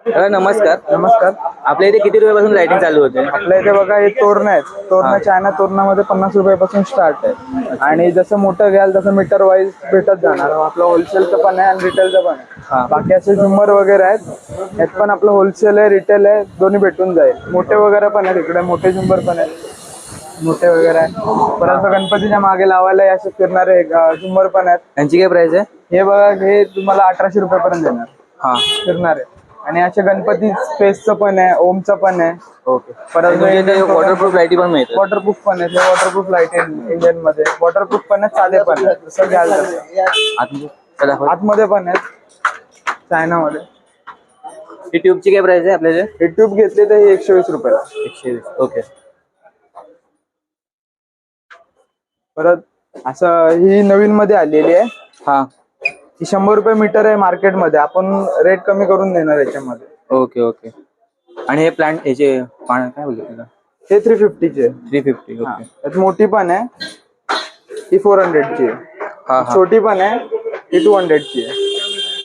नमस्कार. नमस्कार. आपल्या इथे किती रुपयापासून लाइटिंग चालू होते? आपल्या इथे बघा हे तोरण आहेत. तोरण चायना तोरणामध्ये 50 रुपयापासून स्टार्ट आहे. आणि जसं मोठं घ्याल तसं मीटर वाईज भेटत जाणार. आपलं होलसेलचं पण आहे आणि रिटेलचं पण आहे. बाकी असे झुम्मर वगैरे आहेत. यात पण आपलं होलसेल आहे, रिटेल आहे, दोन्ही भेटून जाईल. मोठे वगैरे पण आहेत इकडे, मोठे झुंबर पण आहेत. मोठे वगैरे आहे. परत गणपतीच्या मागे लावायला असे फिरणारे झुंबर पण आहेत. यांची काय प्राइस आहे? हे बघा, हे तुम्हाला 1800 रुपयापर्यंत देणार. हा, फिरणार आहे. आणि असे गणपती स्पेसचं पण आहे, ओमचं पण आहे. ओके. परत वॉटरप्रूफ लाईटी पण मिळतात. वॉटरप्रूफ पण आहे. वॉटरप्रूफ लाईट इंडियन मध्ये वॉटरप्रूफ पण आहे, साधे पण आहे. जसं घ्याल तसं. आतमध्ये पण आहेत चायनामध्ये. ही ट्यूबची काय प्राइस आहे आपल्याला? हे ट्यूब घेतली तर 120 रुपयाला. 120. ओके. परत असं ही नवीन मध्ये आलेली आहे. हा, ही 100 रुपये मीटर आहे मार्केटमध्ये. आपण रेट कमी करून देणार याच्यामध्ये. Okay okay. आणि हे प्लांट याचे काय बोलतो त्याला? हे 350 चे. 350. ओके. त्यात मोठी पण आहे, ही 400 ची आहे. हा, छोटी पण आहे, ही 200 ची आहे.